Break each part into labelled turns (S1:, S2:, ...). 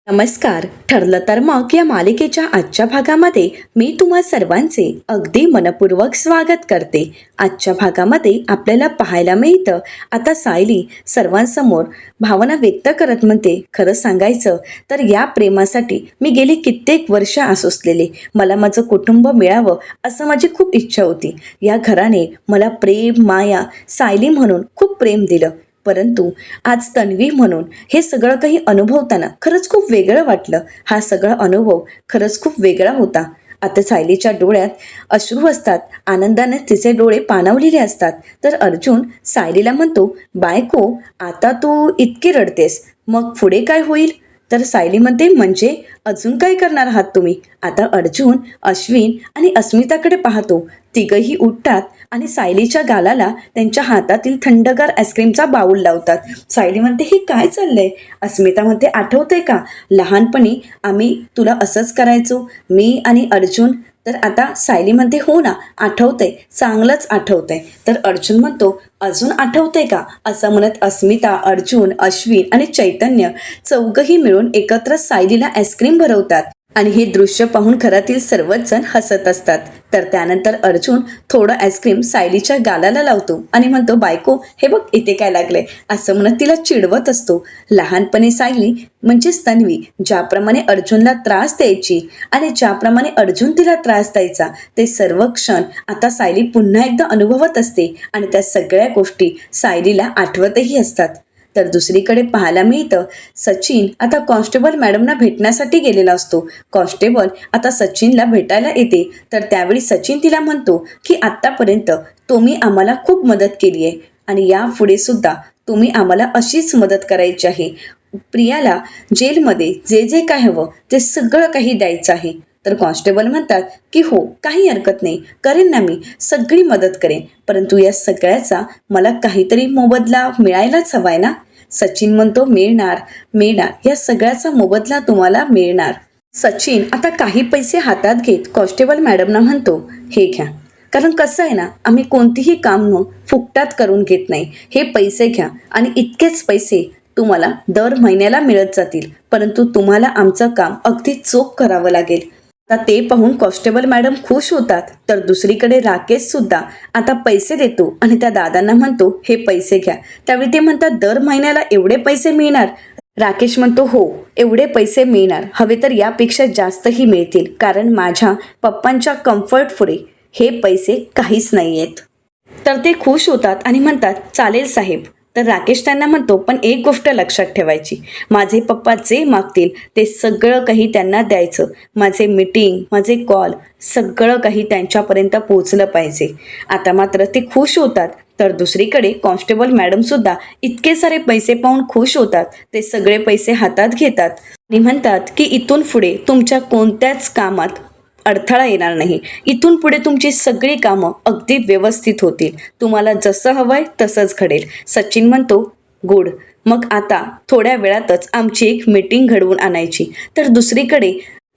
S1: नमस्कार. ठरलं तर मग या मालिकेच्या आजच्या भागामध्ये मी तुम्हा सर्वांचे अगदी मनपूर्वक स्वागत करते. आजच्या भागामध्ये आपल्याला पाहायला मिळतं आता सायली सर्वांसमोर भावना व्यक्त करत म्हणते, खरं सांगायचं तर या प्रेमासाठी मी गेली कित्येक वर्ष आसुसलेले. मला माझं कुटुंब मिळावं असं माझी खूप इच्छा होती. या घराने मला प्रेम, माया, सायली म्हणून खूप प्रेम दिलं. परंतु आज तन्वी म्हणून हे सगळं काही अनुभवताना खरंच खूप वेगळं वाटलं. हा सगळा अनुभव खरंच खूप वेगळा होता. आता सायलीच्या डोळ्यात अश्रू असतात, आनंदाने तिचे डोळे पाणावलेले असतात. तर अर्जुन सायलीला म्हणतो, बायको आता तू इतकी रडतेस, मग पुढे काय होईल? तर सायली म्हणते, म्हणजे अजून काय करणार आहात तुम्ही? आता अर्जुन अश्विन आणि अस्मिताकडे पाहतो. तिघही उठतात आणि सायलीच्या गालाला त्यांच्या हातातील थंडगार आईस्क्रीमचा बाऊल लावतात. सायली म्हणते, हे काय चाललंय? अस्मिता म्हणते, आठवतंय का लहानपणी आम्ही तुला असंच करायचो, मी आणि अर्जुन? तर आता सायली म्हणते, हो ना, आठवतंय, चांगलंच आठवतंय. तर अर्जुन म्हणतो, अजून आठवतंय का? असं म्हणत अस्मिता, अर्जुन, अश्विन आणि चैतन्य चौघही मिळून एकत्र सायलीला आईस्क्रीम भरवतात. आणि हे दृश्य पाहून घरातील सर्वच जण हसत असतात. तर त्यानंतर अर्जुन थोडं आईस्क्रीम सायलीच्या गालाला लावतो आणि म्हणतो, बायको हे बघ इथे काय लागलंय, असं म्हणत तिला चिडवत असतो. लहानपणी सायली म्हणजेच तन्वी ज्याप्रमाणे अर्जुनला त्रास द्यायची आणि ज्याप्रमाणे अर्जुन तिला त्रास द्यायचा, ते सर्व क्षण आता सायली पुन्हा एकदा अनुभवत असते आणि त्या सगळ्या गोष्टी सायलीला आठवतही असतात. तर दुसरीकडे पाहायला मिळतं सचिन आता कॉन्स्टेबल मॅडमना भेटण्यासाठी गेलेला असतो. कॉन्स्टेबल आता सचिनला भेटायला येते. तर त्यावेळी सचिन तिला म्हणतो की आत्तापर्यंत तुम्ही आम्हाला खूप मदत केली आहे आणि यापुढे सुद्धा तुम्ही आम्हाला अशीच मदत करायची आहे. प्रियाला जेलमध्ये जे जे काय हवं ते सगळं काही द्यायचं आहे. तर कॉन्स्टेबल म्हणतात की हो, काही हरकत नाही, करेन ना, मी सगळी मदत करेन, परंतु या सगळ्याचा मला काहीतरी मोबदला मिळायलाच हवाय ना? सचिन म्हणतो, मिळणार मिळणार, या सगळ्याचा मोबदला तुम्हाला मिळणार. सचिन आता काही पैसे हातात घेत कॉन्स्टेबल मॅडमना म्हणतो, हे घ्या, कारण कसं आहे ना, आम्ही कोणतीही काम फुकटात करून घेत नाही. हे पैसे घ्या आणि इतकेच पैसे तुम्हाला दर महिन्याला मिळत जातील, परंतु तुम्हाला आमचं काम अगदी चोख करावं लागेल. आता ते पाहून कॉन्स्टेबल मॅडम खुश होतात. तर दुसरीकडे राकेश सुद्धा आता पैसे देतो आणि त्या दादांना म्हणतो, हे पैसे घ्या. त्यावेळी ते म्हणतात, दर महिन्याला एवढे पैसे मिळणार? राकेश म्हणतो, हो, एवढे पैसे मिळणार, हवे तर यापेक्षा जास्तही मिळतील, कारण माझ्या पप्पांच्या कम्फर्ट पुढे हे पैसे काहीच नाही आहेत. तर ते खुश होतात आणि म्हणतात, चालेल साहेब. तर राकेश त्यांना म्हणतो, पण एक गोष्ट लक्षात ठेवायची, माझे पप्पा जे मागतील ते सगळं काही त्यांना द्यायचं. माझे मीटिंग, माझे कॉल, सगळं काही त्यांच्यापर्यंत पोहोचलं पाहिजे. आता मात्र ते खुश होतात. तर दुसरीकडे कॉन्स्टेबल मॅडमसुद्धा इतके सारे पैसे पाहून खुश होतात. ते सगळे पैसे हातात घेतात आणि म्हणतात की इथून पुढे तुमच्या कोणत्याच कामात अडथळा येणार नाही. इथून पुढे तुमची सगळी कामं अगदी व्यवस्थित होतील. तुम्हाला जसं हवंय तसंच घडेल. सचिन म्हणतो, गुड, मग आता थोड्या वेळातच आमची एक मीटिंग घडवून आणायची. तर दुसरीकडे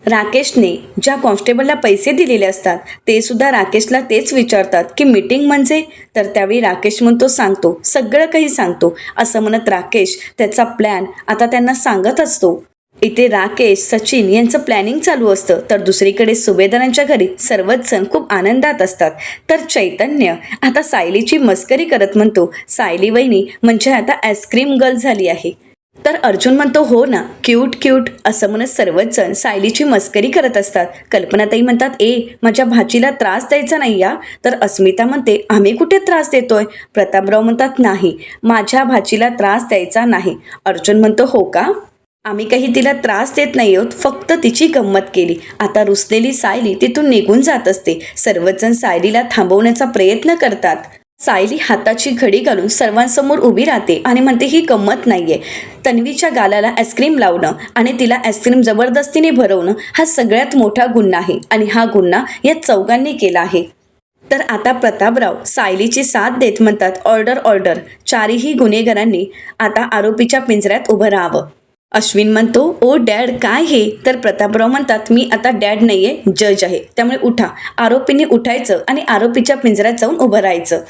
S1: राकेशने ज्या कॉन्स्टेबलला पैसे दिलेले असतात ते सुद्धा राकेशला तेच विचारतात की मीटिंग म्हणजे? तर त्यावेळी राकेश म्हणतो, सांगतो, सगळं काही सांगतो, असं म्हणत राकेश त्याचा प्लॅन आता त्यांना सांगत असतो. इथे राकेश, सचिन यांचं प्लॅनिंग चालू असतं. तर दुसरीकडे सुभेदारांच्या घरी सर्वच जण खूप आनंदात असतात. तर चैतन्य आता सायलीची मस्करी करत म्हणतो, सायली वहिनी म्हणजे आता आईस्क्रीम गर्ल झाली आहे. तर अर्जुन म्हणतो, हो ना, क्यूट क्यूट, असं म्हणत सर्वच जण सायलीची मस्करी करत असतात. कल्पनाताई म्हणतात, ए, माझ्या भाचीला त्रास द्यायचा नाही या. तर अस्मिता म्हणते, आम्ही कुठे त्रास देतोय? प्रतापराव म्हणतात, नाही, माझ्या भाचीला त्रास द्यायचा नाही. अर्जुन म्हणतो, हो का? आम्ही काही तिला त्रास देत नाही आहोत, फक्त तिची गंमत केली. आता रुसलेली सायली तिथून निघून जात असते. सर्वजण सायलीला थांबवण्याचा प्रयत्न करतात. सायली हाताची घडी घालून सर्वांसमोर उभी राहते आणि म्हणते, ही गंमत नाहीये. तन्वीच्या गालाला आईस्क्रीम लावणं आणि तिला आईस्क्रीम जबरदस्तीने भरवणं हा सगळ्यात मोठा गुन्हा आहे आणि हा गुन्हा या चौघांनी केला आहे. तर आता प्रतापराव सायलीची साथ देत म्हणतात, ऑर्डर ऑर्डर, चारही गुन्हेगारांनी आता आरोपीच्या पिंजऱ्यात उभं राहावं. अश्विन म्हणतो, ओ डॅड, काय हे? तर प्रतापराव म्हणतात, मी आता डॅड नाहीये, जज आहे, त्यामुळे उठा. आरोपीने उठायचं आणि आरोपीच्या पिंजऱ्यात जाऊन उभं राहायचं.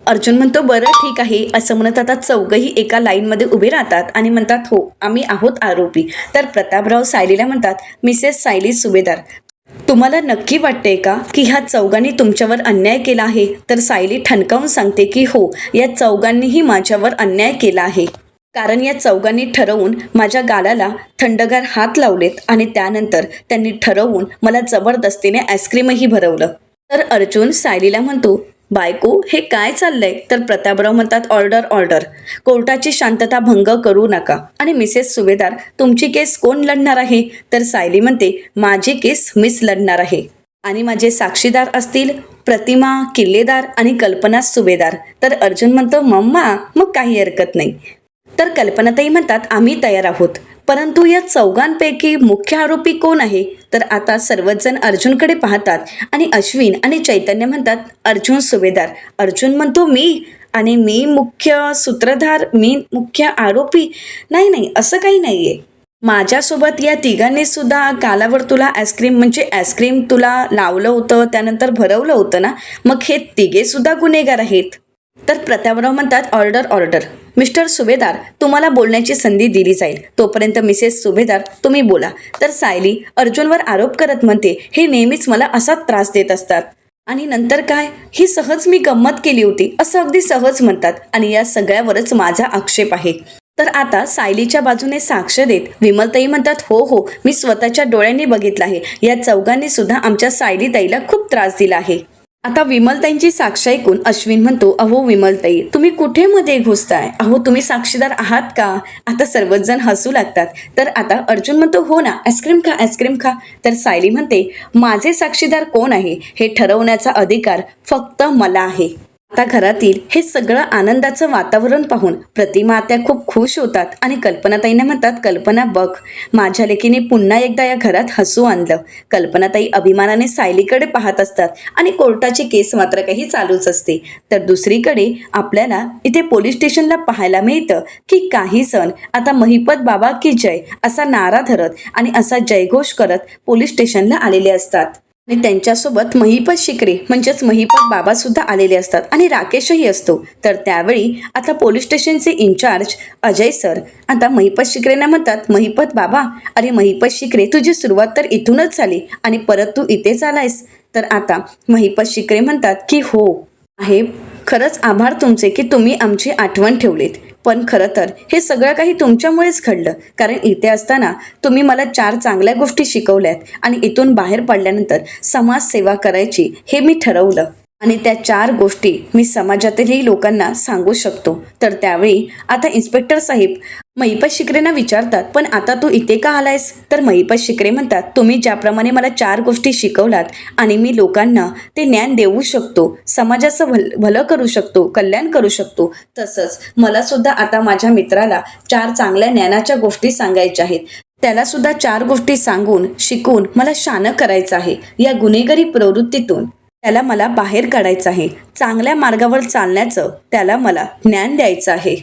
S1: अर्जुन म्हणतो बरं ठीक आहे असं म्हणत आता चौघही एका लाईनमध्ये उभे राहतात आणि म्हणतात हो आम्ही आहोत आरोपी. तर प्रतापराव सायलीला म्हणतात मिसेस सायली सुभेदार, तुम्हाला नक्की वाटते का की ह्या चौघांनी तुमच्यावर अन्याय केला आहे? तर सायली ठणकावून सांगते की हो, या चौघांनीही माझ्यावर अन्याय केला आहे. कारण या चौघांनी ठरवून माझ्या गालाला थंडगार हात लावलेत आणि त्यानंतर त्यांनी ठरवून मला जबरदस्तीने आईस्क्रीमही भरवलं. तर अर्जुन सायलीला म्हणतो बायको हे काय चाललंय? तर प्रतापराव म्हणतात ऑर्डर ऑर्डर, कोर्टाची शांतता भंग करू नका. आणि मिसेस सुभेदार तुमची केस कोण लढणार आहे? तर सायली म्हणते माझी केस मीच लढणार आहे आणि माझे साक्षीदार असतील प्रतिमा किल्लेदार आणि कल्पना सुभेदार. तर अर्जुन म्हणतो मम्मा मग काही हरकत नाही. तर कल्पनाताई म्हणतात आम्ही तयार आहोत, परंतु या चौघांपैकी मुख्य आरोपी कोण आहे? तर आता सर्वच जण अर्जुनकडे पाहतात आणि अश्विन आणि चैतन्य म्हणतात अर्जुन सुभेदार. अर्जुन म्हणतो मी, आणि मी मुख्य सूत्रधार, मी मुख्य आरोपी? नाही नाही, असं काही नाही आहे. माझ्यासोबत या तिघांनी सुद्धा गालावर तुला आईस्क्रीम म्हणजे आईस्क्रीम तुला लावलं होतं, त्यानंतर भरवलं होतं ना, मग हे तिघे सुद्धा गुन्हेगार आहेत. तर प्रतापराव म्हणतात ऑर्डर ऑर्डर, मिस्टर सुभेदार तुम्हाला बोलण्याची संधी दिली जाईल, तोपर्यंत मिसेस सुभेदार तुम्ही बोला. तर सायली अर्जुनवर आरोप करत म्हणते हे नेहमीच मला असाच त्रास देत असतात आणि नंतर काय, ही सहज मी गंमत केली होती असं अगदी सहज म्हणतात आणि या सगळ्यावरच माझा आक्षेप आहे. तर आता सायलीच्या बाजूने साक्ष देत विमलताई म्हणतात हो हो, मी स्वतःच्या डोळ्यांनी बघितलं आहे, या चौघांनी सुद्धा आमच्या सायलीताईला खूप त्रास दिला आहे. आता विमलताईंची साक्ष ऐकून अश्विन म्हणतो अहो विमलताई तुम्ही कुठे मध्ये घुसताय, अहो तुम्ही साक्षीदार आहात का? आता सर्वच जण हसू लागतात. तर आता अर्जुन म्हणतो हो ना, आईस्क्रीम खा आईस्क्रीम खा. तर सायली म्हणते माझे साक्षीदार कोण आहे हे ठरवण्याचा अधिकार फक्त मला आहे. आता घरातील हे सगळं आनंदाचं वातावरण पाहून प्रतिमा आत्या खूप खुश होतात आणि कल्पनाताईंना म्हणतात कल्पना बघ, माझ्या लेकीने पुन्हा एकदा या घरात हसू आणलं. कल्पनाताई अभिमानाने सायलीकडे पाहत असतात आणि कोर्टाची केस मात्र काही चालूच असते. तर दुसरीकडे आपल्याला इथे पोलीस स्टेशनला पाहायला मिळतं की काही जण आता महिपत बाबा की जय असा नारा धरत आणि असा जयघोष करत पोलीस स्टेशनला आलेले असतात आणि त्यांच्यासोबत महिपत शिकरे म्हणजेच महिपत बाबा सुद्धा आलेले असतात आणि राकेशही असतो. तर त्यावेळी आता पोलीस स्टेशनचे इन्चार्ज अजय सर आता महिपत शिकरेंना म्हणतात महिपत बाबा, अरे महिपत शिकरे तुझी सुरुवात तर इथूनच झाली आणि परत तू इथेच आलायस. तर आता महिपत शिकरे म्हणतात की हो आहे, खरंच आभार तुमचे की तुम्ही आमची आठवण ठेवलीत, पण खरं तर हे सगळं काही तुमच्यामुळेच घडलं. कारण इथे असताना तुम्ही मला 4 चांगल्या गोष्टी शिकवल्यात आणि इथून बाहेर पडल्यानंतर समाजसेवा करायची हे मी ठरवलं आणि त्या 4 गोष्टी मी समाजातीलही लोकांना सांगू शकतो. तर त्यावेळी आता इन्स्पेक्टर साहेब महिपत शिकरेंना विचारतात पण आता तू इथे का आलायस? तर महिपत शिकरे म्हणतात तुम्ही ज्याप्रमाणे मला 4 गोष्टी शिकवलात आणि मी लोकांना ते ज्ञान देऊ शकतो, समाजाचं भलं करू शकतो, कल्याण करू शकतो, तसंच मला सुद्धा आता माझ्या मित्राला 4 चांगल्या ज्ञानाच्या गोष्टी सांगायच्या आहेत. त्याला सुद्धा 4 गोष्टी सांगून शिकून मला शानं करायचं आहे. या गुन्हेगारी प्रवृत्तीतून त्याला मला बाहेर काढायचं आहे, चांगल्या मार्गावर चालण्याचं त्याला मला ज्ञान द्यायचं आहे.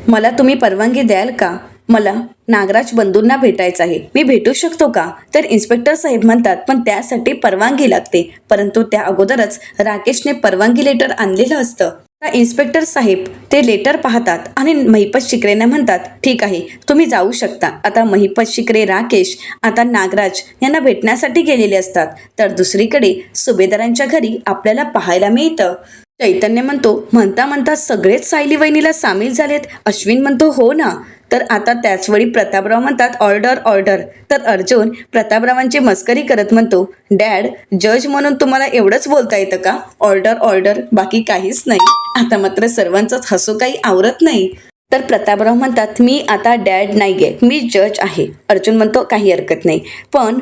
S1: मला तुम्ही परवानगी द्याल का? मला नागराज बंधूंना भेटायचं आहे, मी भेटू शकतो का? तर इन्स्पेक्टर साहेब म्हणतात पण त्यासाठी परवानगी लागते, परंतु त्या अगोदरच राकेशने परवानगी लेटर आणलेलं असतं. इन्स्पेक्टर साहेब ते लेटर पाहतात आणि महिपत शिकरेंना म्हणतात ठीक आहे तुम्ही जाऊ शकता. आता महिपत शिकरे राकेश आता नागराज यांना भेटण्यासाठी गेलेले असतात. तर दुसरीकडे सुभेदारांच्या घरी आपल्याला पाहायला मिळतं चैतन्य म्हणतो म्हणता म्हणता सगळेच सायली वहिनीला सामील झालेत. अश्विन म्हणतो हो ना. तर आता त्याचवेळी प्रतापराव म्हणतात ऑर्डर ऑर्डर. तर अर्जुन प्रतापरावांची मस्करी करत म्हणतो डॅड जज म्हणून तुम्हाला एवढंच बोलता येतं का? ऑर्डर ऑर्डर, बाकी काहीच नाही. आता मात्र सर्वांचंच हसू काही आवरत नाही. तर प्रतापराव म्हणतात मी आता डॅड नाही आहे, मी जज आहे. अर्जुन म्हणतो काही हरकत नाही, पण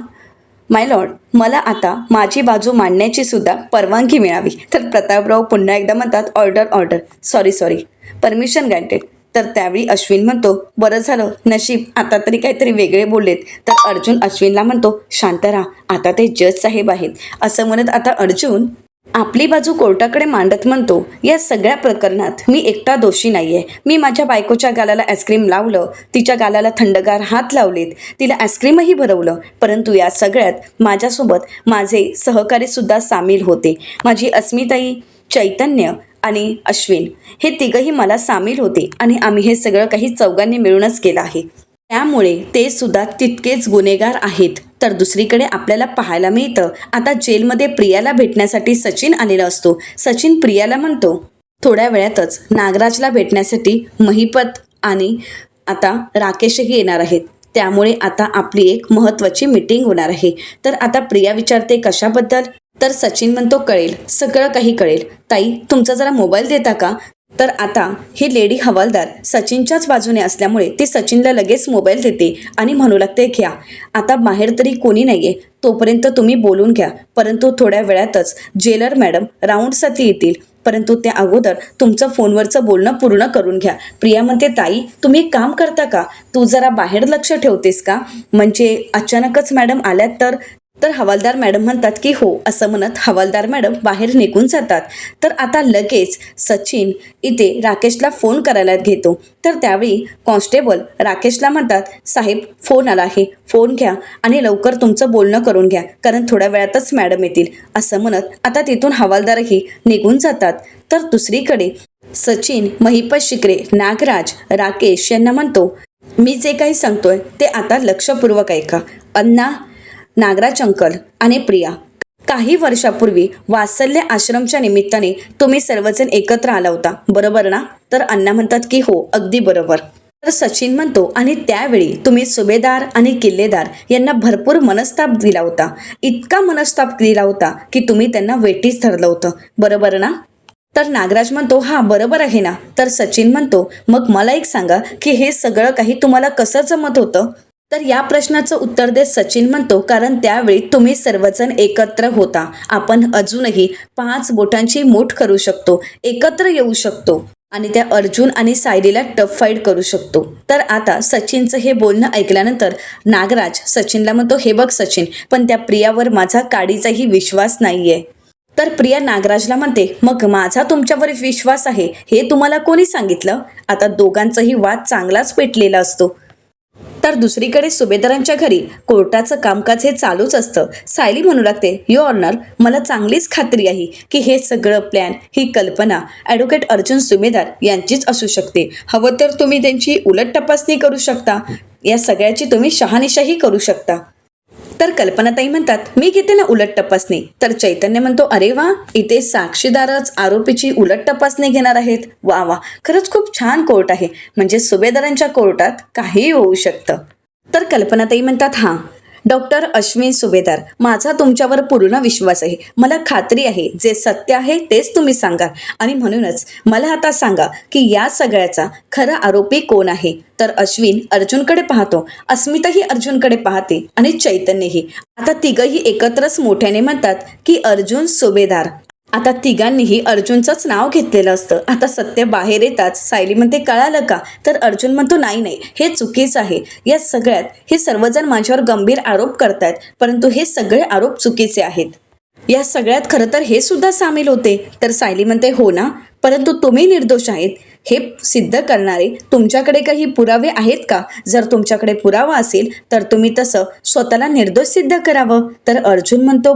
S1: माय लॉर्ड मला आता माझी बाजू मांडण्याची सुद्धा परवानगी मिळावी. तर प्रतापराव पुन्हा एकदा म्हणतात order order, sorry permission granted. तर त्यावेळी अश्विन म्हणतो बरं झालं नशीब आता तरी काहीतरी वेगळे बोललेत. तर अर्जुन अश्विनला म्हणतो शांत राहा, आता ते जज साहेब आहेत. असं म्हणत आता अर्जुन आपली बाजू कोर्टाकडे मांडत म्हणतो या सगळ्या प्रकरणात मी एकटा दोषी नाहीये. मी माझ्या बायकोच्या गालाला आईस्क्रीम लावलं, तिच्या गालाला थंडगार हात लावलेत, तिला आईस्क्रीमही भरवलं, परंतु या सगळ्यात माझ्यासोबत माझे सहकारी सुद्धा सामील होते. माझी अस्मिताई, चैतन्य आणि अश्विन हे तिघही मला सामील होते आणि आम्ही हे सगळं काही चौघांनी मिळूनच केलं आहे. त्यामुळे ते सुद्धा तितकेच गुन्हेगार आहेत. तर दुसरीकडे आपल्याला पाहायला मिळतं आता जेलमध्ये प्रियाला भेटण्यासाठी सचिन आलेला असतो. सचिन प्रियाला म्हणतो, थोड्या वेळातच नागराजला भेटण्यासाठी महिपत आणि आता राकेशही येणार आहेत. त्यामुळे आता आपली एक महत्त्वाची मीटिंग होणार आहे. तर आता प्रिया विचारते कशाबद्दल? तर सचिन म्हणतो कळेल, सगळं काही कळेल. ताई तुमचा जरा मोबाईल देता का? तर आता ही लेडी हवालदार सचिनच्याच बाजूने असल्यामुळे ती सचिनला लगेच मोबाईल देते आणि म्हणू लागते घ्या. आता बाहेर तरी कोणी नाहीये तोपर्यंत तुम्ही बोलून घ्या. परंतु थोड्या वेळातच जेलर मॅडम राऊंडसाठी येतील. परंतु त्या अगोदर तुमचं फोनवरचं बोलणं पूर्ण करून घ्या. प्रिया म्हणते ताई तुम्ही एक काम करता का? तू जरा बाहेर लक्ष ठेवतेस का? म्हणजे अचानकच मॅडम आल्यात तर हवालदार मॅडम म्हणतात की हो असं म्हणत हवालदार मॅडम बाहेर निघून जातात. तर आता लगेच सचिन इथे राकेशला फोन करायला घेतो. तर त्यावेळी कॉन्स्टेबल राकेशला म्हणतात साहेब फोन आला आहे, फोन घ्या आणि लवकर तुमचं बोलणं करून घ्या कारण थोड्या वेळातच मॅडम येतील असं म्हणत आता तिथून हवालदारही निघून जातात. तर दुसरीकडे सचिन, महिपत शिकरे, नागराज, राकेश यांना म्हणतो मी जे काही सांगतोय ते आता लक्षपूर्वक ऐका. अण्णा, नागराज अंकल आणि प्रिया, काही वर्षापूर्वी वात्सल्य आश्रमच्या निमित्ताने तुम्ही सर्वजण एकत्र आला होता बरोबर ना? तर अण्णा म्हणतात की हो अगदी बरोबर. तर सचिन म्हणतो आणि त्यावेळी तुम्ही सुभेदार आणि किल्लेदार यांना भरपूर मनस्ताप दिला होता. इतका मनस्ताप दिला होता की तुम्ही त्यांना वेठीस धरलं होतं बरोबर ना? तर नागराज म्हणतो हा बरोबर आहे ना? तर सचिन म्हणतो मग मला एक सांगा की हे सगळं काही तुम्हाला कसं जमत होतं? तर या प्रश्नाचं उत्तर देत सचिन म्हणतो कारण त्यावेळी तुम्ही सर्वजण एकत्र होता. आपण अजूनही 5 बोटांची मूठ करू शकतो, एकत्र येऊ शकतो आणि त्या अर्जुन आणि सायलीला टफ फाईट करू शकतो. तर आता सचिनचं हे बोलणं ऐकल्यानंतर नागराज सचिनला म्हणतो हे बघ सचिन, पण त्या प्रियावर माझा काडीचाही विश्वास नाहीये. तर प्रिया नागराजला म्हणते मग माझा तुमच्यावर विश्वास आहे हे तुम्हाला कोणी सांगितलं? आता दोघांचाही वाद चांगलाच पेटलेला असतो. तर दुसरीकडे सुभेदारांच्या घरी कोर्टाचं कामकाज हे चालूच असतं. सायली म्हणू लागते यो ऑनर, मला चांगलीच खात्री आहे की हे सगळं प्लॅन, ही कल्पना ॲडव्होकेट अर्जुन सुभेदार यांचीच असू शकते. हवं तर तुम्ही त्यांची उलट तपासणी करू शकता, या सगळ्याची तुम्ही शहानिशाही करू शकता. तर कल्पनाताई म्हणतात मी घेते ना उलट तपासणी. तर चैतन्य म्हणतो अरे वा, इथे साक्षीदारच आरोपीची उलट तपासणी घेणार आहेत. वा वा, खरंच खूप छान कोर्ट आहे. म्हणजे सुभेदारांच्या कोर्टात काहीही होऊ शकतं. तर कल्पनाताई म्हणतात हां डॉक्टर अश्विन सुभेदार, माझा तुमच्यावर पूर्ण विश्वास आहे. मला खात्री आहे जे सत्य आहे तेच तुम्ही सांगा आणि म्हणूनच मला आता सांगा की या सगळ्याचा खरा आरोपी कोण आहे? तर अश्विन अर्जुनकडे पाहतो, अस्मिताही अर्जुनकडे पाहते आणि चैतन्यही. आता तिघही एकत्रच मोठ्याने म्हणतात की अर्जुन सुभेदार. आता तिघांनीही अर्जुनचंच नाव घेतलेलं असतं. आता सत्य बाहेर येताच सायली म्हणते कळालं का? तर अर्जुन म्हणतो नाही नाही, हे चुकीचं आहे. या सगळ्यात हे सर्वजण माझ्यावर गंभीर आरोप करतायत, परंतु हे सगळे आरोप चुकीचे आहेत. या सगळ्यात खरं तर हे सुद्धा सामील होते. तर सायली म्हणते हो ना, परंतु तुम्ही निर्दोष आहेत हे सिद्ध करणारे तुमच्याकडे काही पुरावे आहेत का? जर तुमच्याकडे पुरावा असेल तर तुम्ही तसं स्वतःला निर्दोष सिद्ध करावं. तर अर्जुन म्हणतो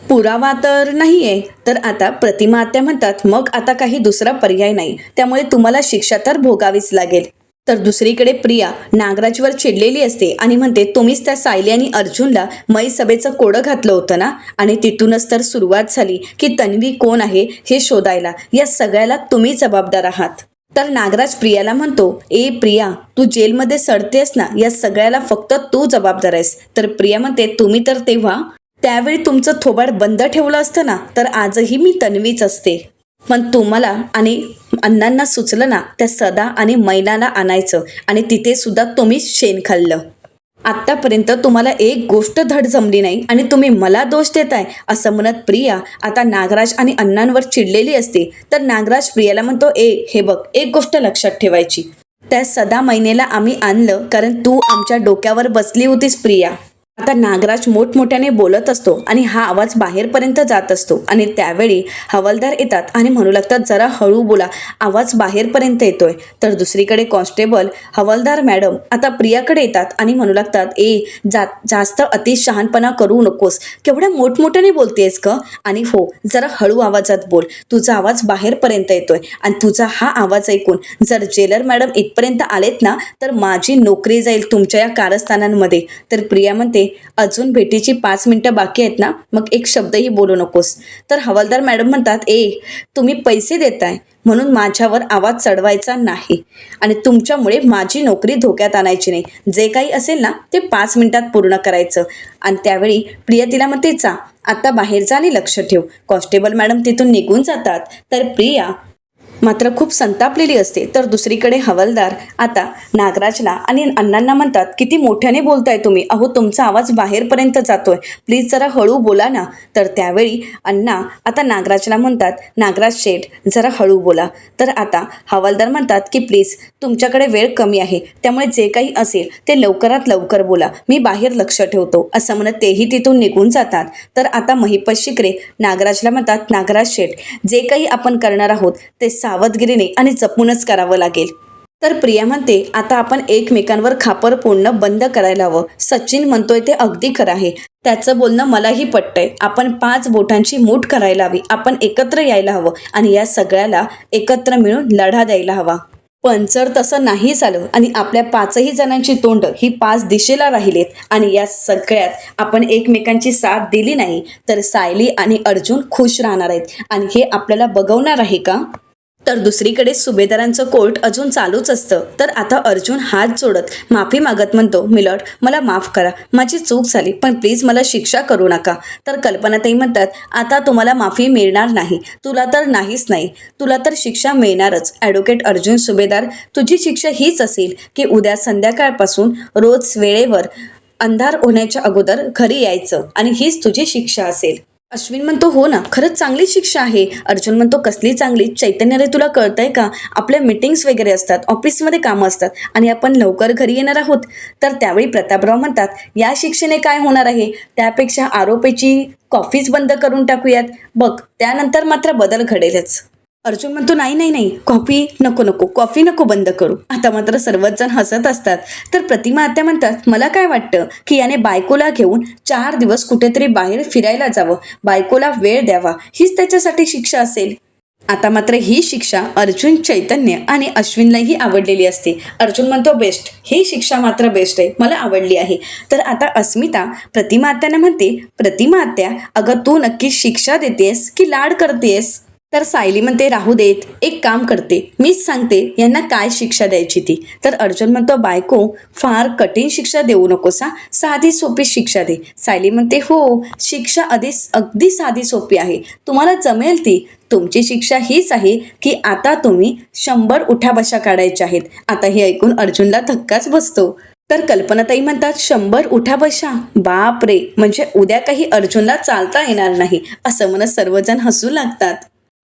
S1: पुरावा तर नाहीये. तर आता प्रतिमा आत्या म्हणतात मग आता काही दुसरा पर्याय नाही, त्यामुळे तुम्हाला शिक्षा तर भोगावीच लागेल. तर दुसरीकडे प्रिया नागराजवर चिडलेली असते आणि म्हणते तुम्हीच त्या सायली आणि अर्जुनला मै सभेचं कोडं घातलं होतं ना, आणि तिथूनच तर सुरुवात झाली की तन्वी कोण आहे हे शोधायला. या सगळ्याला तुम्ही जबाबदार आहात. तर नागराज प्रियाला म्हणतो ए प्रिया, तू जेलमध्ये सडतेस ना, या सगळ्याला फक्त तू जबाबदार आहेस. तर प्रिया म्हणते तुम्ही तर त्यावेळी तुमचं थोबाड बंद ठेवलं असतं ना, तर आजही मी तन्वीच असते. पण तुम्हाला आणि अण्णांना सुचलं ना त्या सदा आणि मैनाला आणायचं, आणि तिथे सुद्धा तुम्ही शेण खाल्लं. आत्तापर्यंत तुम्हाला एक गोष्ट धड जमली नाही आणि तुम्ही मला दोष देताय असं म्हणत प्रिया आता नागराज आणि अण्णांवर चिडलेली असते. तर नागराज प्रियाला म्हणतो हे बघ, एक गोष्ट लक्षात ठेवायची, त्या सदा मैनेला आम्ही आणलं कारण तू आमच्या डोक्यावर बसली होतीस प्रिया. आता नागराज मोठमोठ्याने बोलत असतो आणि हा आवाज बाहेरपर्यंत जात असतो आणि त्यावेळी हवालदार येतात आणि म्हणू लागतात जरा हळू बोला, आवाज बाहेरपर्यंत येतोय. तर दुसरीकडे कॉन्स्टेबल हवालदार मॅडम आता प्रियाकडे येतात आणि म्हणू लागतात जास्त अति शहाणपणा करू नकोस, केवढ्या मोठमोठ्याने बोलतेस ग, आणि हो जरा हळू आवाजात बोल, तुझा आवाज बाहेरपर्यंत येतोय आणि तुझा हा आवाज ऐकून जर जेलर मॅडम इथपर्यंत आलेत ना तर माझी नोकरी जाईल तुमच्या या कारस्थानांमध्ये. तर प्रिया म्हणते अजून भेटीची 5 मिनिटं बाकी आहेत ना, मग एक शब्दही बोलू नकोस. तर हवालदार मॅडम म्हणतात तुम्ही पैसे देताय म्हणून माझ्यावर आवाज चढवायचा नाही आणि तुमच्यामुळे माझी नोकरी धोक्यात आणायची नाही. जे काही असेल ना ते 5 मिनिटात पूर्ण करायचं. आणि त्यावेळी प्रिया तिला म्हणते जा आता बाहेर जा आणि लक्ष ठेव. कॉन्स्टेबल मॅडम तिथून निघून जातात. तर प्रिया मात्र खूप संतापलेली असते. तर दुसरीकडे हवालदार आता नागराजला आणि अण्णांना म्हणतात किती मोठ्याने बोलताय तुम्ही, अहो तुमचा आवाज बाहेरपर्यंत जातोय, प्लीज जरा हळू बोला ना. तर त्यावेळी अण्णा आता नागराजला म्हणतात नागराज शेठ जरा हळू बोला. तर आता हवालदार म्हणतात की प्लीज तुमच्याकडे वेळ कमी आहे त्यामुळे जे काही असेल ते लवकरात लवकर बोला, मी बाहेर लक्ष ठेवतो, असं म्हणत तेही तिथून निघून जातात. तर आता महिपत शिकरे नागराजला म्हणतात नागराज शेठ जे काही आपण करणार आहोत ते सावधगिरीने आणि जपूनच करावं लागेल. तर प्रिया म्हणते आता आपण एकमेकांवर खापर फोडणं बंद करायला हवं. सचिन म्हणतोय ते अगदी खरं आहे, त्याचं बोलणं मलाही पटतंय. आपण 5 बोटांची मूठ करायला हवी, आपण एकत्र यायला हवं आणि या सगळ्याला एकत्र मिळून लढा द्यायला हवा. पण जर तसं नाही झालं आणि आपल्या 5ही जणांची तोंड ही 5 दिशेला राहिलेत आणि या सगळ्यात आपण एकमेकांची साथ दिली नाही तर सायली आणि अर्जुन खुश राहणार आहेत आणि हे आपल्याला बघवणार आहे का. तर दुसरीकडे सुभेदारांचं कोर्ट अजून चालूच असतं. तर आता अर्जुन हात जोडत माफी मागत म्हणतो मिलॉर्ड मला माफ करा, माझी चूक झाली, पण प्लीज मला शिक्षा करू नका. तर कल्पनाताई म्हणतात आता तुम्हाला माफी मिळणार नाही, तुला तर नाहीच नाही, तुला तर शिक्षा मिळणारच. ॲडव्होकेट अर्जुन सुभेदार तुझी शिक्षा हीच असेल की उद्या संध्याकाळपासून रोज वेळेवर अंधार होण्याच्या अगोदर घरी यायचं आणि हीच तुझी शिक्षा असेल. अश्विन म्हणतो हो ना, खरंच चांगली शिक्षा आहे. अर्जुन म्हणतो कसली चांगली, चैतन्य रे तुला कळतंय का, आपल्या मीटिंग्स वगैरे असतात, ऑफिसमध्ये कामं असतात आणि आपण लवकर घरी येणार आहोत. तर त्यावेळी प्रतापराव म्हणतात या शिक्षेने काय होणार आहे, त्यापेक्षा आरोपीची कॉफीच बंद करून टाकूयात, बघ त्यानंतर मात्र बदल घडेलच. अर्जुन म्हणतो नाही नाही नाही, कॉफी नको, कॉफी नको बंद करू. आता मात्र सर्वच जण हसत असतात. तर प्रतिमा आत्या म्हणतात मला काय वाटतं की याने बायकोला घेऊन 4 दिवस कुठेतरी बाहेर फिरायला जावं, बायकोला वेळ द्यावा, हीच त्याच्यासाठी शिक्षा असेल. आता मात्र ही शिक्षा अर्जुन, चैतन्य आणि अश्विनलाही आवडलेली असते. अर्जुन म्हणतो बेस्ट, ही शिक्षा मात्र बेस्ट आहे, मला आवडली आहे. तर आता अस्मिता प्रतिमा आत्यांना म्हणते प्रतिमा आत्या अगं तू नक्की शिक्षा देतेस की लाड करतेस. तर सायली म्हणते राहू देत, एक काम करते, मीच सांगते यांना काय शिक्षा द्यायची ती. तर अर्जुन म्हणतो बायको फार कठीण शिक्षा देऊ नकोस हा, साधी सोपी शिक्षा दे. सायली म्हणते हो शिक्षा अगदी साधी सोपी आहे, तुम्हाला जमेल ती. तुमची शिक्षा हीच आहे की आता तुम्ही 100 उठाबशा काढायच्या आहेत. आता हे ऐकून अर्जुनला धक्काच बसतो. तर कल्पनाताई म्हणतात 100 उठाबशा, बाप रे, म्हणजे उद्या काही अर्जुनला चालता येणार नाही, असं म्हणत सर्वजण हसू लागतात.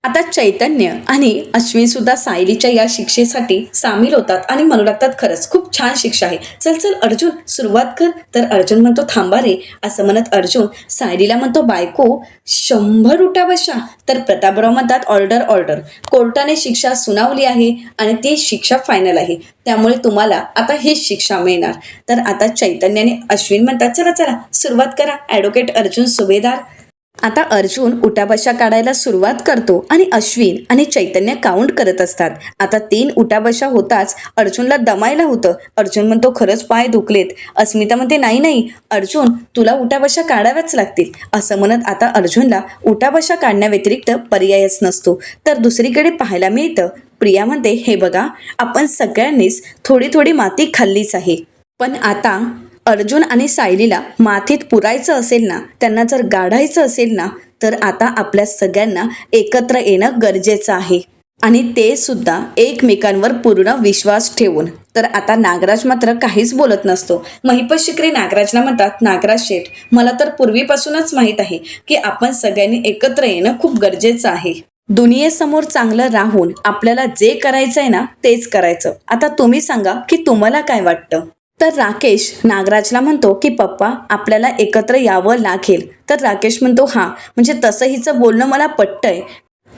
S1: आता चैतन्य आणि अश्विन सुद्धा सायलीच्या या शिक्षेसाठी सामील होतात आणि म्हणू लागतात खरंच खूप छान शिक्षा आहे, चल चल अर्जुन सुरुवात कर. तर अर्जुन म्हणतो थांबा रे, असं म्हणत अर्जुन सायलीला म्हणतो बायको 100 उठाबशा. तर प्रतापराव म्हणतात ऑर्डर, कोर्टाने शिक्षा सुनावली आहे आणि ती शिक्षा फायनल आहे, त्यामुळे तुम्हाला आता हीच शिक्षा मिळणार. तर आता चैतन्याने अश्विन म्हणतात चला सुरुवात करा ॲडव्होकेट अर्जुन सुभेदार. आता अर्जुन उठाबशा काढायला सुरुवात करतो आणि अश्विन आणि चैतन्य काउंट करत असतात. आता 3 उठाबशा होताच अर्जुनला दमायला होतं. अर्जुन म्हणतो खरंच पाय दुखलेत. अस्मिता म्हणते नाही अर्जुन तुला उठाबशा काढाव्याच लागतील, असं म्हणत आता अर्जुनला उठाबशा काढण्याव्यतिरिक्त पर्यायच नसतो. तर दुसरीकडे पाहायला मिळतं प्रिया म्हणते हे बघा आपण सगळ्यांनीच थोडी माती खाल्लीच आहे, पण आता अर्जुन आणि सायलीला मातीत पुरायचं असेल ना, त्यांना जर गाढायचं असेल ना, तर आता आपल्या सगळ्यांना एकत्र येणं गरजेचं आहे आणि ते सुद्धा एकमेकांवर पूर्ण विश्वास ठेवून. तर आता नागराज मात्र काहीच बोलत नसतो. महिपत शिकरे नागराजला म्हणतात नागराज शेठ मला तर पूर्वीपासूनच माहीत आहे की आपण सगळ्यांनी एकत्र येणं खूप गरजेचं आहे. दुनियेसमोर चांगलं राहून आपल्याला जे करायचं आहे ना तेच करायचं. आता तुम्ही सांगा की तुम्हाला काय वाटतं. तर राकेश नागराजला म्हणतो की पप्पा आपल्याला एकत्र यावं लागेल. तर राकेश म्हणतो हां, म्हणजे तसं हिचं बोलणं मला पटतंय.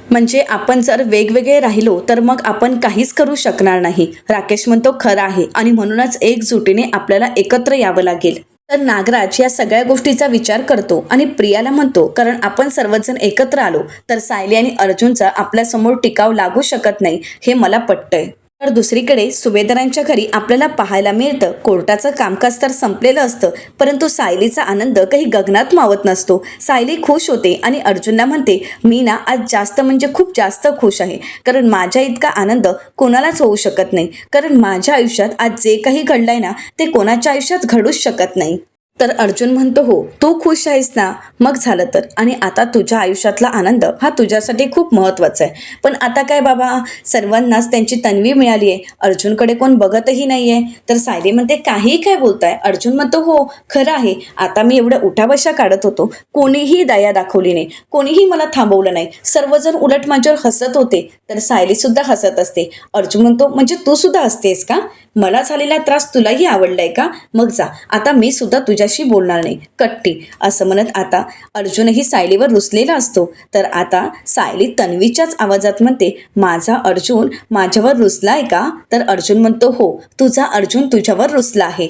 S1: म्हणजे आपण जर वेगवेगळे राहिलो तर मग आपण काहीच करू शकणार नाही. राकेश म्हणतो खरं आहे आणि म्हणूनच एकजुटीने आपल्याला एकत्र यावं लागेल. तर नागराज या सगळ्या गोष्टीचा विचार करतो आणि प्रियाला म्हणतो कारण आपण सर्वजण एकत्र आलो तर सायली आणि अर्जुनचा आपल्यासमोर टिकाव लागू शकत नाही, हे मला पटतंय. तर दुसरीकडे सुभेदारांच्या घरी आपल्याला पाहायला मिळतं कोर्टाचं कामकाज तर संपलेलं असतं, परंतु सायलीचा आनंद काही गगनात मावत नसतो. सायली खुश होते आणि अर्जुनला म्हणते मी ना आज जास्त म्हणजे खूप जास्त खुश आहे, कारण माझ्या इतका आनंद कोणालाच होऊ शकत नाही. कारण माझ्या आयुष्यात आज जे काही घडलंय ना ते कोणाच्या आयुष्यात घडूच शकत नाही. तर अर्जुन म्हणतो हो, तू खुश आहेस ना, मग झालं तर. आणि आता तुझ्या आयुष्यातला आनंद हा तुझ्यासाठी खूप महत्त्वाचा आहे. पण आता काय बाबा, सर्वांनाच त्यांची तन्वी मिळाली आहे, अर्जुनकडे कोण बघतही नाही आहे. तर सायली म्हणते काहीही काय बोलताय. अर्जुन म्हणतो हो खरं आहे, आता मी एवढ्या उठाबशा काढत होतो, कोणीही दया दाखवली नाही, कोणीही मला थांबवलं नाही, सर्वजण उलट माझ्यावर हसत होते. तर सायली सुद्धा हसत असते. अर्जुन म्हणतो म्हणजे तू सुद्धा हसतेस का, मला झालेला त्रास तुलाही आवडलाय का, मग जा, आता मी सुद्धा तुझ्याशी बोलणार नाही, कट्टी. असं म्हणत आता अर्जुनही सायलीवर रुसलेला असतो. तर आता सायली तन्वीच्याच आवाजात म्हणते माझा अर्जुन माझ्यावर रुसलाय का. तर अर्जुन म्हणतो हो, तुझा अर्जुन तुझ्यावर रुसला आहे.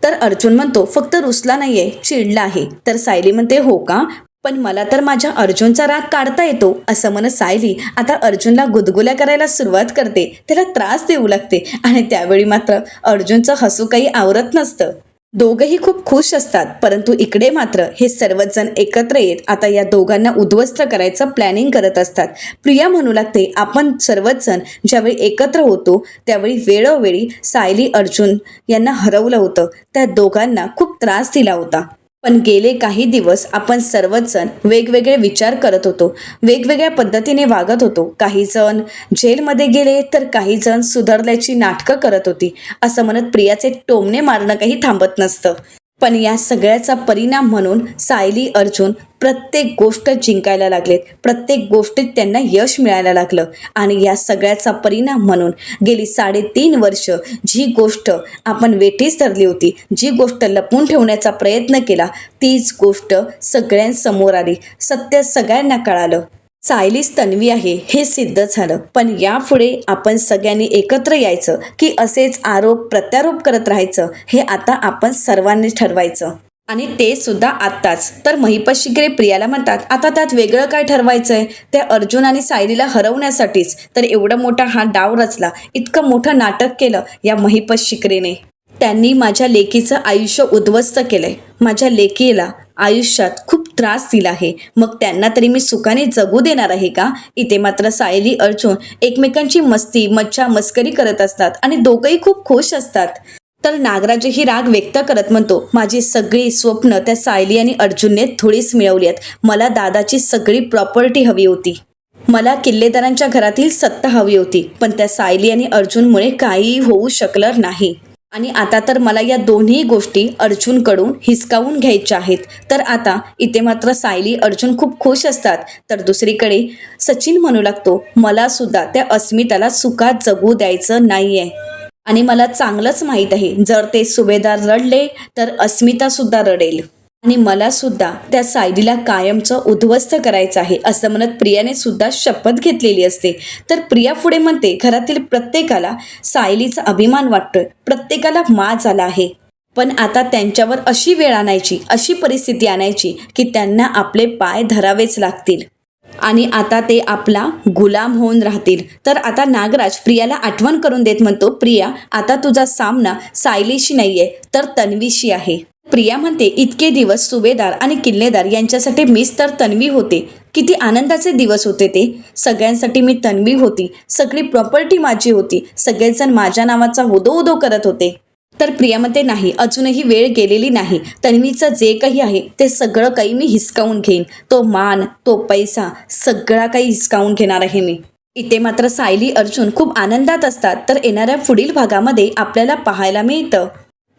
S1: तर अर्जुन म्हणतो फक्त रुसला नाहीये, चिडला आहे. तर सायली म्हणते हो का, पण मला तर माझ्या अर्जुनचा राग काढता येतो. असं म्हणत सायली आता अर्जुनला गुदगुल्या करायला सुरुवात करते, त्याला त्रास देऊ लागते. आणि त्यावेळी मात्र अर्जुनचं हसू काही आवरत नसतं. दोघंही खूप खुश असतात, परंतु इकडे मात्र हे सर्वच जण एकत्र येत आता या दोघांना उद्ध्वस्त करायचं प्लॅनिंग करत असतात. प्रिया म्हणू लागते आपण सर्वच जण ज्यावेळी एकत्र होतो त्यावेळी वेळोवेळी सायली अर्जुन यांना हरवलं होतं, त्या दोघांना खूप त्रास दिला होता. पण गेले काही दिवस आपण सर्वच जण वेगवेगळे विचार करत होतो, वेगवेगळ्या पद्धतीने वागत होतो. काही जण जेलमध्ये गेले तर काही जण सुधारल्याची नाटकं करत होती. असं म्हणत प्रियाचे टोमणे मारणं काही थांबत नसतं. पण या सगळ्याचा परिणाम म्हणून सायली अर्जुन प्रत्येक गोष्ट जिंकायला लागलेत, प्रत्येक गोष्टीत त्यांना यश मिळायला लागलं. आणि या सगळ्याचा परिणाम म्हणून गेली 3.5 वर्ष जी गोष्ट आपण वेठीस धरली होती, जी गोष्ट लपवून ठेवण्याचा प्रयत्न केला, तीच गोष्ट सगळ्यांसमोर आली. सत्य सगळ्यांना कळालं, सायलीच तन्वी आहे हे सिद्ध झालं. पण यापुढे आपण सगळ्यांनी एकत्र यायचं की असेच आरोप प्रत्यारोप करत राहायचं, हे आता आपण सर्वांनी ठरवायचं. आणि ते सुद्धा आत्ताच. तर महिपत शिकरे प्रियाला म्हणतात आता त्यात वेगळं काय ठरवायचंय, त्या अर्जुन आणि सायलीला हरवण्यासाठीच तर एवढा मोठा हा डाव रचला, इतकं मोठं नाटक केलं या महिपत शिकरेने. त्यांनी माझ्या लेकीचं आयुष्य उद्ध्वस्त केलंय, माझ्या लेकीला आयुष्यात खूप त्रास दिला आहे, मग त्यांना तरी मी सुखाने जगू देणार आहे का. इथे मात्र सायली अर्जुन एकमेकांची मस्ती मज्जा मस्करी करत असतात आणि दोघंही खूप खुश असतात. तर नागराजही राग व्यक्त करत म्हणतो माझी सगळी स्वप्न त्या सायली आणि अर्जुनने थोडीच मिळवली आहेत, मला दादाची सगळी प्रॉपर्टी हवी होती, मला किल्लेदारांच्या घरातील सत्ता हवी होती, पण त्या सायली आणि अर्जुनमुळे काही होऊ शकलं नाही. आणि आता तर मला या दोन्ही गोष्टी अर्जुनकडून हिसकावून घ्यायच्या आहेत. तर आता इथे मात्र सायली अर्जुन खूप खुश असतात. तर दुसरीकडे सचिन म्हणू लागतो मला सुद्धा त्या अस्मिताला सुखात जगू द्यायचं नाहीये. आणि मला चांगलंच माहीत आहे जर ते सुभेदार रडले तर अस्मिता सुद्धा रडेल. आणि मला सुद्धा त्या सायलीला कायमचं उद्ध्वस्त करायचं आहे. असं म्हणत प्रियाने सुद्धा शपथ घेतलेली असते. तर प्रिया पुढे म्हणते घरातील प्रत्येकाला सायलीचा अभिमान वाटतोय, प्रत्येकाला माज आला आहे. पण आता त्यांच्यावर अशी वेळ आणायची, अशी परिस्थिती आणायची की त्यांना आपले पाय धरावेच लागतील आणि आता ते आपला गुलाम होऊन राहतील. तर आता नागराज प्रियाला आठवण करून देत म्हणतो प्रिया आता तुझा सामना सायलीशी नाहीये तर तन्वीशी आहे. प्रिया म्हणते इतके दिवस सुभेदार आणि किल्लेदार यांच्यासाठी मीच तर तन्वी होते, किती आनंदाचे दिवस होते ते, सगळ्यांसाठी मी तन्वी होती, सगळी प्रॉपर्टी माझी होती, सगळेजण माझ्या नावाचा उदो उदो करत होते. तर प्रिया म्हणते नाही, अजूनही वेळ गेलेली नाही, तन्वीचं जे काही आहे ते सगळं काही मी हिसकावून घेईन, तो मान तो पैसा सगळा काही हिसकावून घेणार आहे मी. इथे मात्र सायली अर्जुन खूप आनंदात असतात. तर येणाऱ्या पुढील भागामध्ये आपल्याला पाहायला मिळतं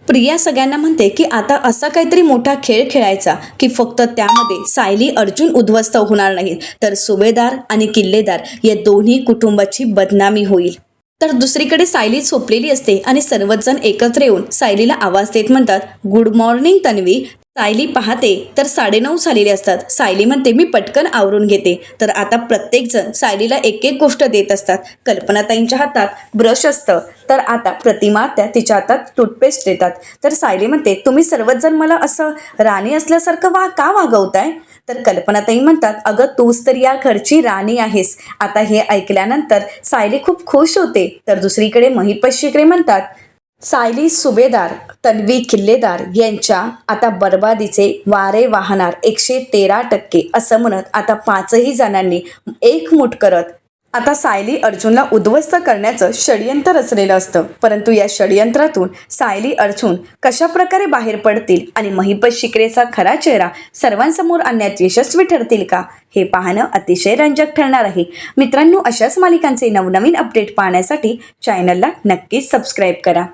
S1: प्रिया सगळ्यांना म्हणते की आता असा काहीतरी मोठा खेळ खेळायचा की फक्त त्यामध्ये सायली अर्जुन उद्ध्वस्त होणार नाहीत तर सुभेदार आणि किल्लेदार या दोन्ही कुटुंबाची बदनामी होईल. तर दुसरीकडे सायली झोपलेली असते आणि सर्वच जण एकत्र येऊन सायलीला आवाज देत म्हणतात, गुड मॉर्निंग तन्वी. सायली पाहते तर 9:30 झालेले असतात. सायली म्हणते, मी पटकन आवरून घेते. तर आता प्रत्येकजण सायलीला एक एक गोष्ट देत असतात. कल्पनाताईंच्या हातात ब्रश असतं, तर आता प्रतिमा त्या तिच्या हातात टूथपेस्ट देतात. तर सायली म्हणते, तुम्ही सर्वच जण मला असं राणी असल्यासारखं का वागवताय? तर कल्पनाताई म्हणतात, अगं तूच तर या घरची राणी आहेस. आता हे ऐकल्यानंतर सायली खूप खुश होते. तर दुसरीकडे महिपत शिकरे म्हणतात, सायली सुभेदार तन्वी किल्लेदार यांच्या आता बर्बादीचे वारे वाहणार 113% असं म्हणत आता पाचही जणांनी एकमूट करत आता सायली अर्जुनला उद्ध्वस्त करण्याचं षडयंत्र रचलेलं असतं. परंतु या षडयंत्रातून सायली अर्जुन कशा प्रकारे बाहेर पडतील आणि महिपत शिकरेचा खरा चेहरा सर्वांसमोर आणण्यात यशस्वी ठरतील का, हे पाहणं अतिशय रंजक ठरणार आहे. मित्रांनो, अशाच मालिकांचे नवनवीन अपडेट पाहण्यासाठी चॅनलला नक्कीच सबस्क्राईब करा.